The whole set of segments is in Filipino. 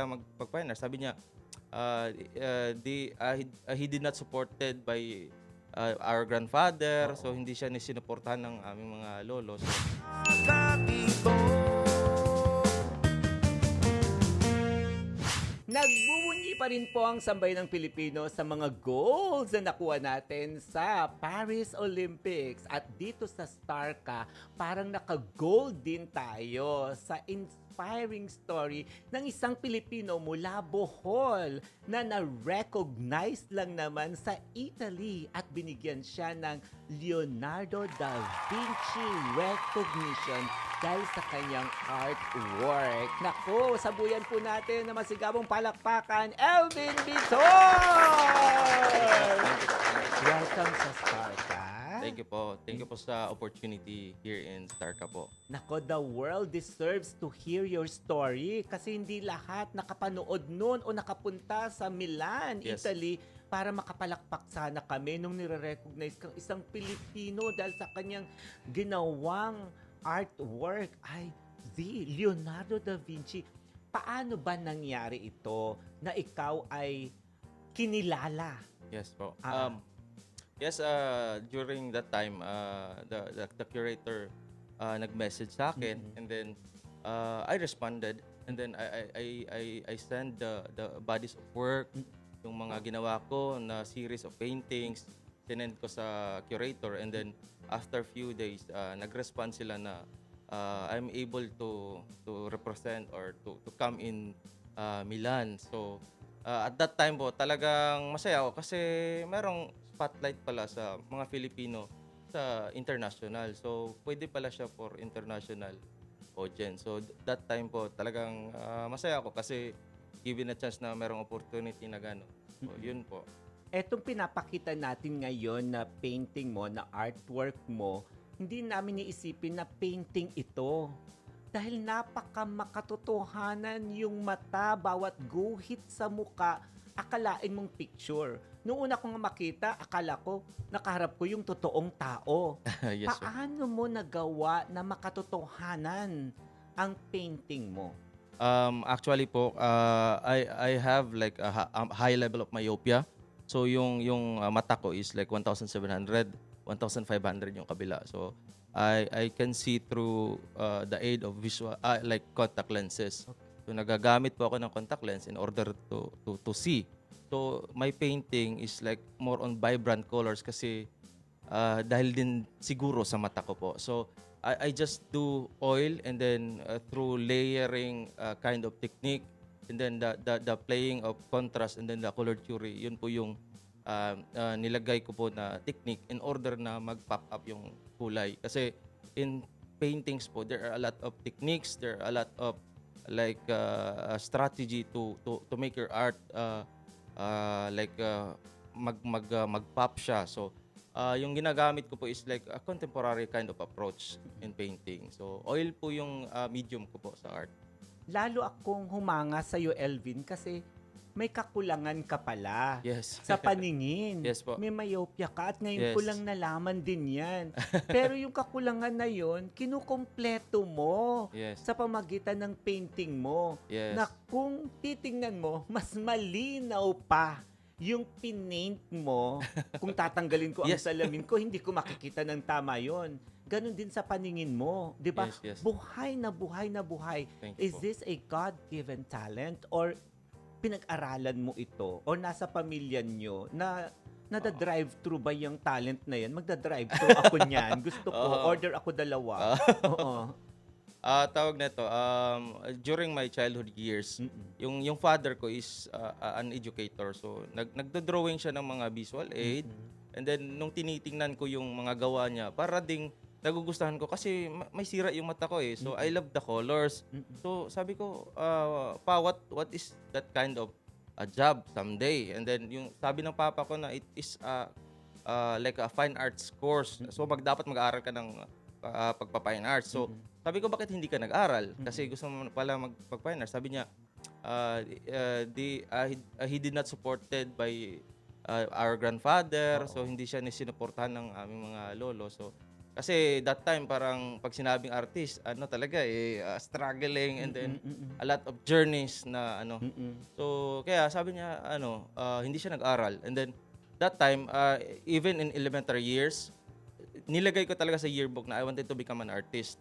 magpag-fine art. Sabi niya, he did not supported by our grandfather, so Oo. hindi siya ni sinuportahan ng aming mga lolo. So, Nagbubunyi pa rin po ang sambayan ng Pilipino sa mga goals na nakuha natin sa Paris Olympics. At dito sa Starka, parang naka-gold din tayo sa inspiring story ng isang Pilipino mula Bohol na na-recognize lang naman sa Italy at binigyan siya ng Leonardo da Vinci recognition dahil sa kanyang artwork. Nako, sabuyan po natin na masigabong palakpakan, Elvin Vitor! Welcome sa Starka. thank you po. Thank you po sa opportunity here in Starka po. Nako, the world deserves to hear your story kasi hindi lahat nakapanood nun o nakapunta sa Milan, Yes. Italy para makapalakpak sana kami nung nire-recognize kang isang Pilipino dahil sa kanyang ginawang artwork. Ay, Leonardo da Vinci. Paano ba nangyari ito na ikaw ay kinilala? Yes po. Ah. Yes, during that time, the curator nag-message sa akin, Mhm. and then I responded, and then I send the bodies of work, yung mga ginawa ko na series of paintings, sinend ko sa curator, and then after few days, nag-respond sila na I'm able to represent or to come in Milan. So at that time po, talagang masaya ako kasi merong spotlight pala sa mga Filipino sa international. So pwede pala siya for international audience. So that time po, talagang masaya ako kasi given a chance na merong opportunity na gano'n. So yun po. Etong pinapakita natin ngayon na painting mo, na artwork mo, hindi namin iisipin na painting ito. Dahil napaka makatotohanan yung mata, bawat guhit sa muka, akalain mong picture. Noong una ko nga makita, akala ko, nakaharap ko yung totoong tao. Yes, sir. Paano mo nagawa na makatotohanan ang painting mo? Actually po, I have like a high level of myopia. So yung mata ko is like 1,700, 1,500 yung kabila. So I can see through the aid of visual like contact lenses. So nagagamit po ako ng contact lens in order to see. So my painting is like more on vibrant colors kasi dahil din siguro sa mata ko po. So I just do oil, and then through layering kind of technique, and then the playing of contrast, and then the color theory, yun po yung nilagay ko po na technique in order na mag-pop up yung kulay. Kasi in paintings po, there are a lot of techniques, there are a lot of like strategy to make your art mag-pop siya. So yung ginagamit ko po is like a contemporary kind of approach in painting. So oil po yung medium ko po sa art. Lalo akong humanga sa'yo, Elvin, kasi may kakulangan ka pala Yes. sa paningin. Yes po. May myopia ka at ngayon ko Yes. lang nalaman din yan. Pero yung kakulangan na yon, kinukumpleto mo Yes. sa pamagitan ng painting mo. Yes. Na kung titingnan mo, mas malinaw pa yung pinaint mo. Kung tatanggalin ko ang Yes. salamin ko, hindi ko makikita ng tama yon. Ganon din sa paningin mo. Di ba? Yes, yes. Buhay na buhay na buhay. Thank you Is po. this a God-given talent or pinag-aralan mo ito o nasa pamilya nyo na nada-drive through ba yung talent na yan? Magda-drive through ako niyan. Gusto ko, Oo. order ako dalawa. Oo. Tawag nito, during my childhood years, Mm-mm. yung father ko is an educator. So nagdo-drawing siya ng mga visual aid. And then nung tinitingnan ko yung mga gawa niya, para ding nagugustuhan ko kasi may sira yung mata ko eh. So I love the colors. So sabi ko, pa, what is that kind of a job someday? And then yung sabi ng papa ko na it is like a fine arts course. So dapat mag-aaral ka ng pagpa-fine arts. So sabi ko, bakit hindi ka nag-aral? Kasi gusto mo pala mag-fine arts. Sabi niya, he did not supported by our grandfather. Oo. So hindi siya sinuportahan ng aming mga lolo. So Kasi that time parang pag sinabing artist, ano talaga struggling and then a lot of journeys na ano. So kaya sabi niya ano, hindi siya nag-aral. And then that time even in elementary years, nilagay ko talaga sa yearbook na I wanted to become an artist.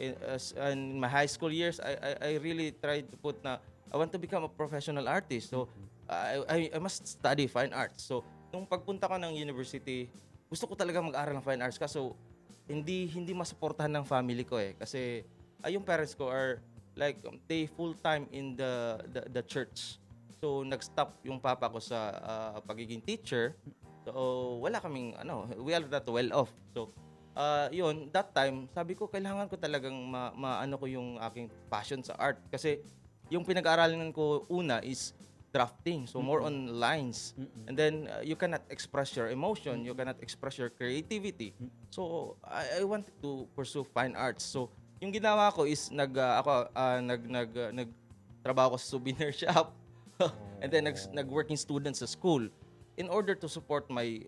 In my high school years, I really tried to put na I want to become a professional artist. So I must study fine arts. So nung pagpunta ko ng university, gusto ko talaga mag-aral ng fine arts kaso hindi masuportahan ng family ko kasi yung parents ko are like they full time in the church. So nag-stop yung papa ko sa pagiging teacher. So wala kaming ano, we are not well off. So yun, that time sabi ko kailangan ko talagang maano ko yung aking passion sa art kasi yung pinag-aaralan ko una is drafting. So more on lines. And then you cannot express your emotion, you cannot express your creativity. So I wanted to pursue fine arts. So yung ginawa ko is nagtrabaho ko sa souvenir shop. And then nag-working student sa school in order to support my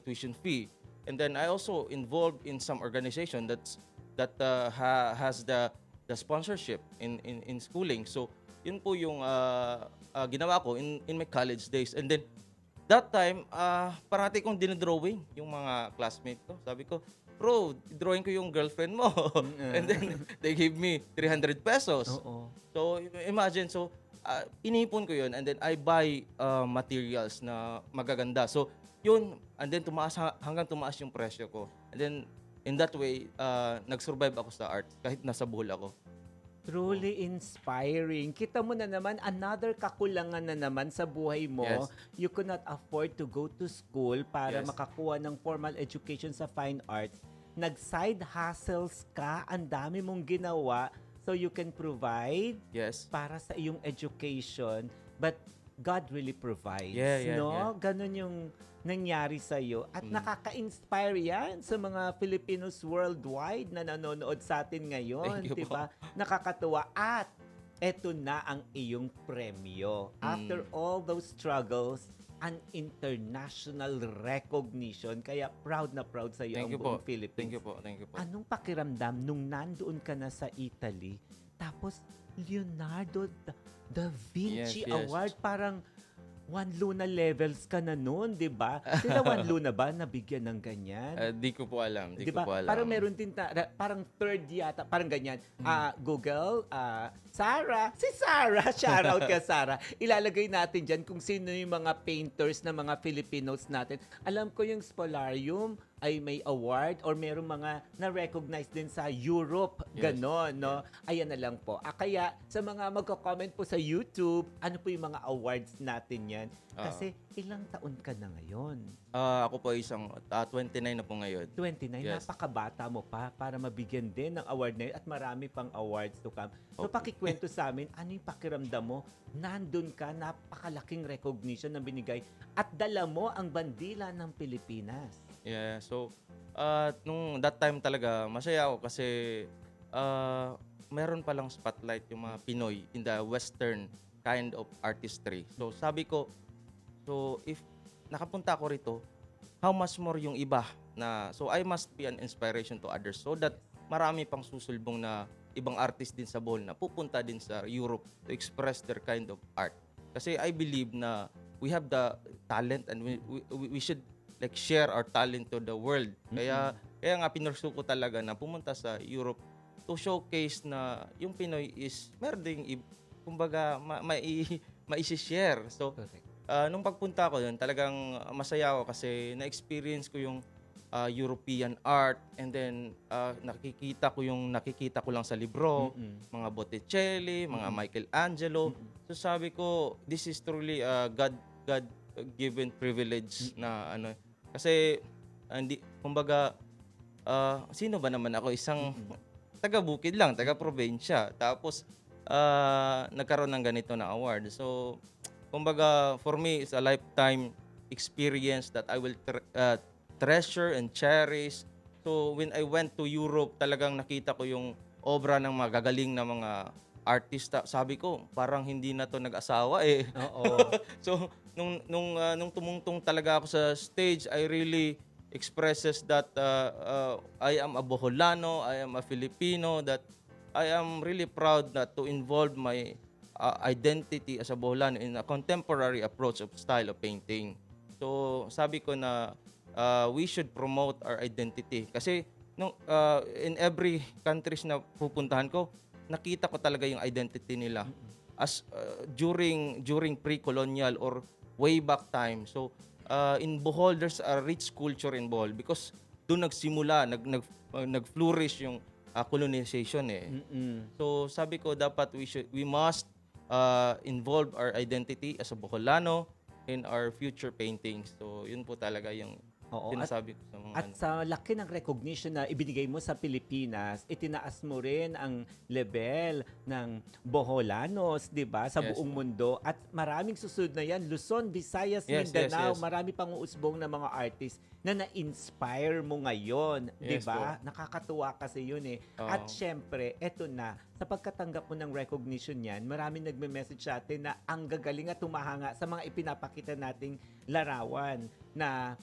tuition fee. And then I also involved in some organization that has the sponsorship in schooling. So yun po yung ginawa ko in my college days. And then that time parati kong dinodrawing yung mga classmate ko. Sabi ko, bro, drawing ko yung girlfriend mo. And then they gave me 300 pesos. So imagine, so inipon ko yun and then I buy materials na magaganda. So yun, and then hanggang tumaas yung presyo ko. And then in that way, nag-survive ako sa art kahit nasa Bohol ako. Truly inspiring. Kita mo na naman, another kakulangan na naman sa buhay mo. Yes. You could not afford to go to school para Yes. makakuha ng formal education sa fine arts. Nag-side hustles ka, ang dami mong ginawa so you can provide Yes. para sa iyong education. But God really provides. Yeah, no? yeah. Ganon yung nangyari sa'yo. At nakaka-inspire yan sa mga Filipinos worldwide na nanonood sa atin ngayon. Thank you po. Diba? Nakakatuwa. At eto na ang iyong premyo. After all those struggles, an international recognition. Kaya proud na proud sa iyo ang Thank you buong po. Philippines. Thank you po. Anong pakiramdam nung nandoon ka na sa Italy, tapos Leonardo da Vinci Yes. Award, parang Juan Luna levels ka na noon, di ba? Sila Juan Luna ba nabigyan ng ganyan? Di ko po alam. Di Di ko ba? po alam. Parang meron din, parang third yata, parang ganyan. Google, Sarah, si Sarah, shoutout ka Sarah. Ilalagay natin dyan kung sino yung mga painters na mga Filipinos natin. Alam ko yung Spolarium ay may award or merong mga na-recognize din sa Europe. Ganon, no? Ayan na lang po. Kaya sa mga magko-comment po sa YouTube, ano po yung mga awards natin yan? Kasi ilang taon ka na ngayon? Ako po isang 29 na po ngayon. 29, Yes. napakabata mo pa para mabigyan din ng award na yun at marami pang awards to come. So Okay. pakikwento sa amin, ano yung pakiramdam mo? Nandun ka, napakalaking recognition na binigay at dala mo ang bandila ng Pilipinas. Yeah, so nung that time talaga masaya ako kasi meron palang spotlight yung mga Pinoy in the western kind of artistry. So sabi ko, so if nakapunta ako rito, how much more yung iba na, so I must be an inspiration to others so that marami pang susulbong na ibang artist din sa Bohol na pupunta din sa Europe to express their kind of art. Kasi I believe na we have the talent and we should like share our talent to the world. Kaya nga pinursu ko talaga na pumunta sa Europe to showcase na yung Pinoy is meron ding kumbaga mai-share. So nung pagpunta ko doon, talagang masaya ako kasi na-experience ko yung European art and then nakikita ko lang sa libro, mga Botticelli, mga Michelangelo. So sabi ko, this is truly a God given privilege na ano. Kasi hindi kumbaga sino ba naman ako, isang taga-bukid lang, taga-probinsya. Tapos nagkaroon ng ganito na award. So kumbaga for me it's a lifetime experience that I will treasure and cherish. So when I went to Europe, talagang nakita ko yung obra ng mga gagaling na mga artista. Sabi ko, parang hindi na to nag-asawa eh. Oo. So nung tumungtong talaga ako sa stage, I really expresses that I am a Boholano, I am a Filipino, that I am really proud that to involve my identity as a Boholano in a contemporary approach of style of painting. So sabi ko na we should promote our identity kasi in every countries na pupuntahan ko, nakita ko talaga yung identity nila as during pre-colonial or way back time. So in Bohol, there's a rich culture in Bohol because doon nagsimula, nag-flourish yung colonization eh. So sabi ko dapat we must involve our identity as a Boholano in our future paintings. So yun po talaga yung Oo, sinasabi ko sa mga at sa laki ng recognition na ibinigay mo sa Pilipinas, itinaas mo rin ang level ng Boholanos, 'di ba, sa Yes, buong mundo, at maraming susunod na 'yan, Luzon, Visayas, Yes, Mindanao, yes. marami pang uusbong na mga artists na na-inspire mo ngayon, 'di Yes ba? Nakakatuwa kasi 'yun eh. Oo. At syempre, eto na, sa pagkatanggap mo ng recognition niyan, maraming nagme-message sa atin na ang gagaling at tumahanga sa mga ipinapakita nating larawan na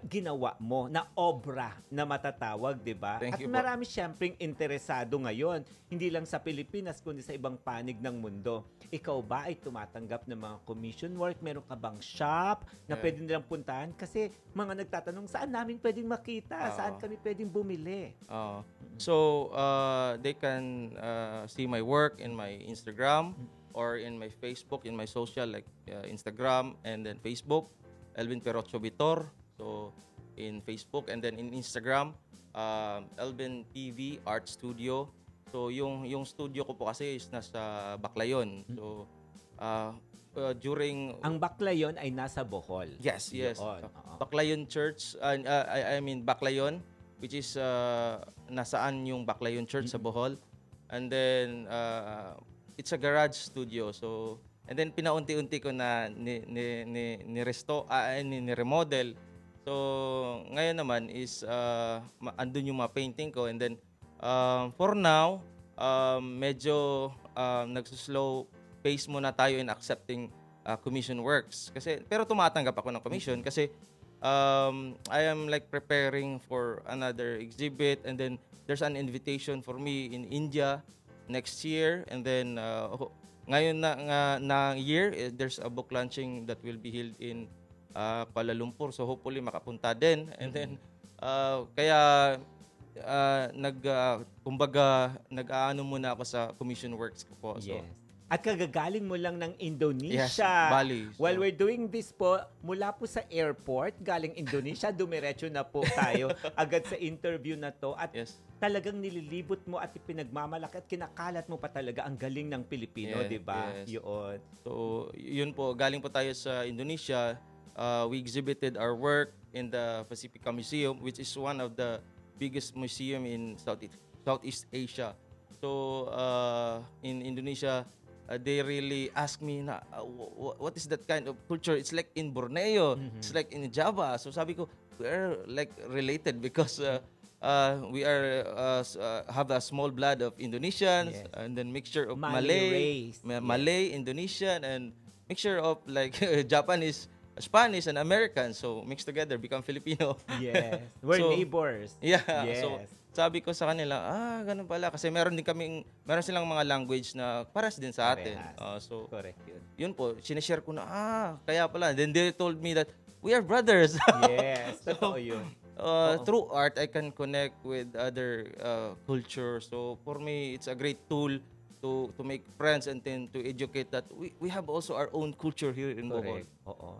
ginawa mo, na obra na matatawag, di ba? Thank At you po. marami siyempre interesado ngayon, hindi lang sa Pilipinas, kundi sa ibang panig ng mundo. Ikaw ba ay tumatanggap ng mga commission work? Meron ka bang shop na Yeah. pwede nilang puntahan? Kasi mga nagtatanong, saan namin pwedeng makita? Oo. Saan kami pwedeng bumili? So they can see my work in my Instagram or in my Facebook, in my social like Instagram and then Facebook, Elvin Perocho Vitor. So in Facebook and then in Instagram, Elvin TV Art Studio. So yung studio ko po kasi is nasa Baclayon. So during Ang Baclayon ay nasa Bohol. yes. Yun, oo. Baclayon Church, I mean Baclayon, which is nasaan yung Baclayon Church sa Bohol. And then it's a garage studio. So and then pinaunti-unti ko na ni-remodel. So ngayon naman is andun yung mga painting ko, and then for now medyo nagsuslow pace muna tayo in accepting commission works kasi pero tumatanggap ako ng commission kasi I am like preparing for another exhibit, and then there's an invitation for me in India next year, and then ngayon na year there's a book launching that will be held in Kuala Lumpur, so hopefully makapunta din, and then kaya kumbaga nag-aano muna ako sa commission works ko po. So Yes. At kagagaling mo lang ng Indonesia. Yes, Bali. So, While we're doing this po, mula po sa airport, galing Indonesia, dumiretso na po tayo agad sa interview na to. At yes. talagang nililibot mo at ipinagmamalaki at kinakalat mo pa talaga ang galing ng Pilipino, Yeah, di ba? yes. Yun. So, yun po, galing po tayo sa Indonesia. We exhibited our work in the Pacifica Museum, which is one of the biggest museum in Southeast Asia. So, in Indonesia, they really ask me na what is that kind of culture? It's like in Borneo, it's like in Java. So sabi ko, we are like related because we are have a small blood of Indonesians, Yes. and then mixture of Malay race. Malay, Indonesian, and mixture of like Japanese, Spanish, and American. So mixed together become Filipino. Yes. We're So, neighbors. Yeah. Yes. So sabi ko sa kanila, ganun pala kasi meron silang mga language na pares din sa atin. Parehas. So Correct yun. yun po, sinishare ko na kaya pala. Then they told me that we are brothers. Yes. Totoo yun. Through art, I can connect with other culture. So for me, it's a great tool to make friends and then to educate that we have also our own culture here in Bohol. Correct. Oo.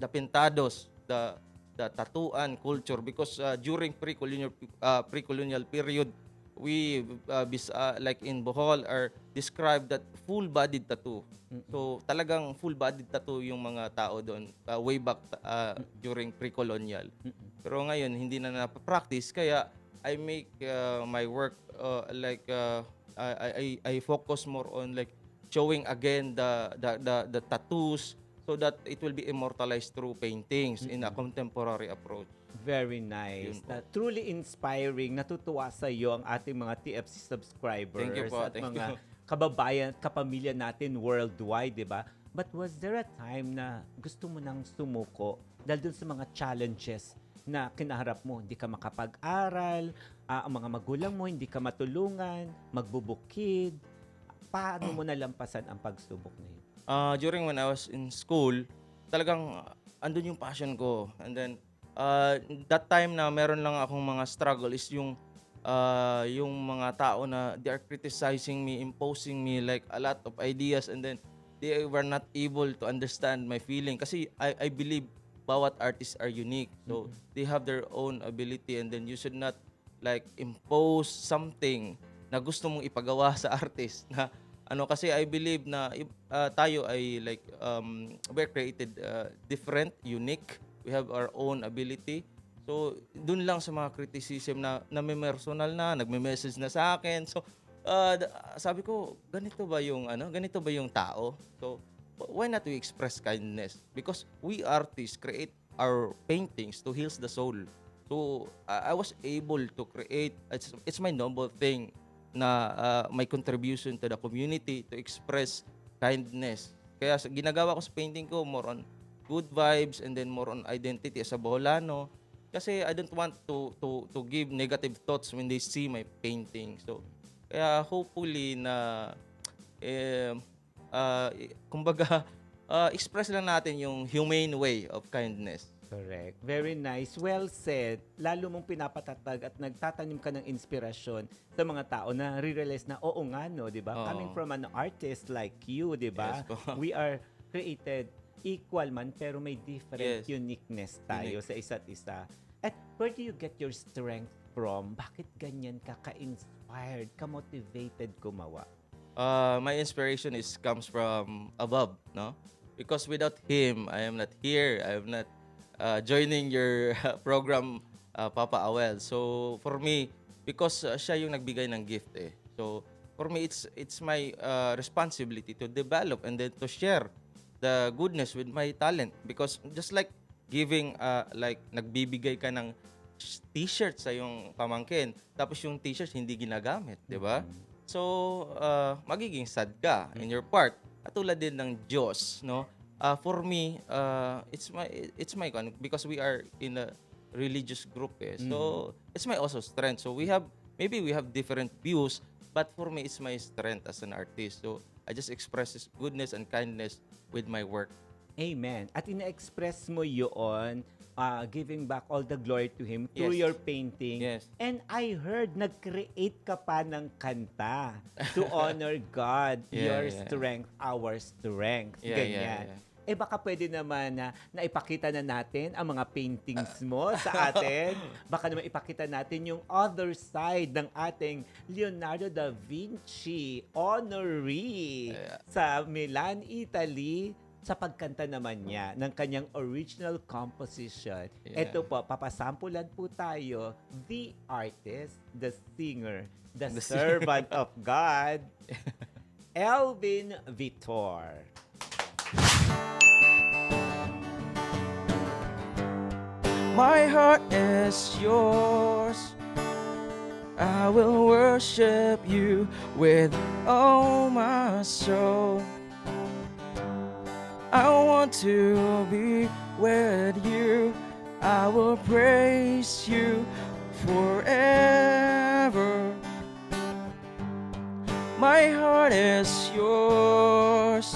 The pintados, the tattooan culture, because during pre-colonial period, we like in Bohol are described that full-bodied tattoo. So talagang full-bodied tattoo yung mga tao doon way back during pre-colonial. Pero ngayon hindi na napapractice, kaya I make my work like I focus more on like showing again the tattoos, so that it will be immortalized through paintings in a contemporary approach. Very nice. Yun po. Truly inspiring. Natutuwa sa iyo ang ating mga TFC subscribers Thank you po. at Thank mga you. kababayan, kapamilya natin worldwide, di ba? But was there a time na gusto mo nang sumuko dahil dun sa mga challenges na kinaharap mo, hindi ka makapag-aral, ang mga magulang mo hindi ka matulungan, magbubukid, paano mo nalampasan ang pagsubok na yun? During when I was in school, talagang andun yung passion ko. And then, that time na meron lang akong mga struggle is yung mga tao na they are criticizing me, imposing me like a lot of ideas, and then they were not able to understand my feeling. Kasi I believe bawat artists are unique. So, they have their own ability, and then you should not like impose something na gusto mong ipagawa sa artist na kasi I believe na tayo ay like we're created different, unique. We have our own ability. So dun lang sa mga criticism na may personal na, nagme-message na sa akin. So sabi ko, ganito ba yung tao? So why not we express kindness? Because we artists create our paintings to heal the soul. So I was able to create, it's my noble thing na my contribution to the community to express kindness. Kaya ginagawa ko sa painting ko more on good vibes and then more on identity as a Boholano. Kasi I don't want to give negative thoughts when they see my painting. So kaya hopefully na kumbaga express lang natin yung humane way of kindness. Correct. Very nice. Well said. Lalo mong pinapatatag at nagtatanim ka ng inspirasyon sa mga tao na re-realize na oo nga no, 'di ba? Oo. Coming from an artist like you, 'di ba? Yes po. We are created equal man pero may different Yes. uniqueness tayo sa isa't isa. At where do you get your strength from? Bakit ganyan ka ka-inspired, ka-motivated gumawa? My inspiration comes from above, no? Because without him, I am not here. I am not joining your program, Papa Awel. So for me, because siya yung nagbigay ng gift eh. So for me, it's my responsibility to develop and then to share the goodness with my talent. Because just like giving, like nagbibigay ka ng t-shirt sa yung pamangkin, tapos yung t-shirt hindi ginagamit, di ba? So magiging sad ka in your part. Katulad din ng Diyos, no? For me, it's my because we are in a religious group eh. So it's my also strength. So maybe we have different views, but for me it's my strength as an artist. So I just express this goodness and kindness with my work. Amen. At ina-express mo yun, giving back all the glory to Him through Yes. your painting. Yes. And I heard, nag-create ka pa ng kanta to honor God, your Yeah. strength, our strength. Yeah, Ganyan. yeah. Eh baka pwede naman na naipakita na natin ang mga paintings mo sa atin. Baka naman ipakita natin yung other side ng ating Leonardo da Vinci honoree sa Milan, Italy, sa pagkanta naman niya ng kanyang original composition. Yeah. Ito po, papasampulan po tayo, the artist, the singer, the servant of God, Elvin Vitor. My heart is yours. I will worship you with all my soul. I want to be with you. I will praise you forever. My heart is yours.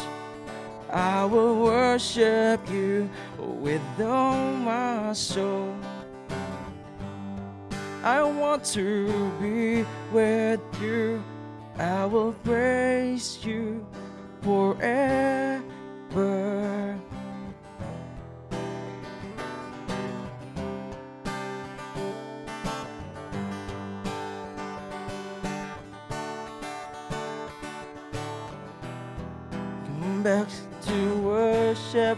I will worship you with all my soul. I want to be with you. I will praise you forever. Come back to worship.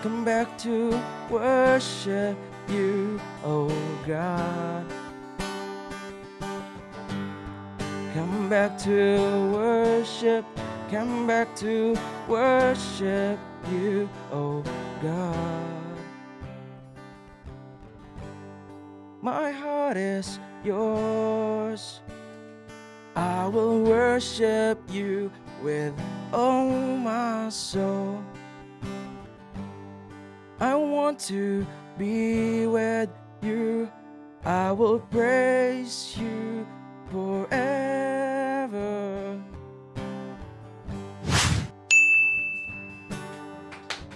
Come back to worship you, oh God. Come back to worship. Come back to worship you, oh God. My heart is yours. I will worship you with all my soul. I want to be with you. I will praise you forever.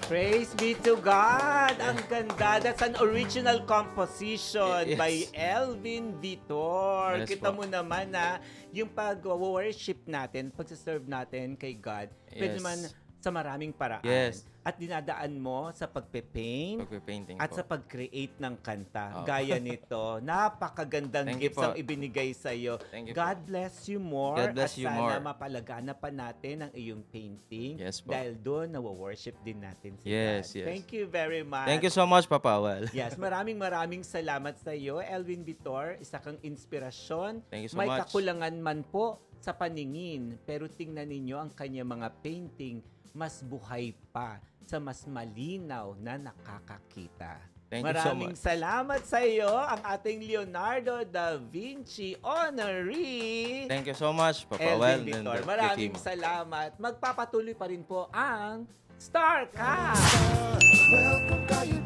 Praise be to God! Ang ganda. That's an original composition Yes. by Elvin Vitor. Yes Kita po. mo naman na yung pag-worship natin, pag-serve natin kay God, pwede Yes. naman sa maraming paraan. Yes. At dinadaan mo sa pagpe-paint Pagpe-painting at po. sa pag-create ng kanta. Oo. Gaya nito. Napakagandang Thank you gifts po. ang ibinigay sa'yo. Thank you God bless you more. God bless at you sana more. mapalagana pa natin ang iyong painting. Yes po. Dahil doon, nawa-worship din natin si Yes, God. yes. Thank you very much. Thank you so much, Papa Well. Yes, maraming salamat sa iyo, Elvin Vitor. Isa kang inspirasyon. Thank you so May much. kakulangan man po sa paningin, pero tingnan ninyo ang kanya mga painting, mas buhay pa sa mas malinaw na nakakakita. Thank you so Maraming much. salamat sa iyo, ang ating Leonardo da Vinci honoree. Thank you so much, Papa Well. Elvin and Vitor. the Maraming team. salamat. Magpapatuloy pa rin po ang Starcast! Welcome, God, you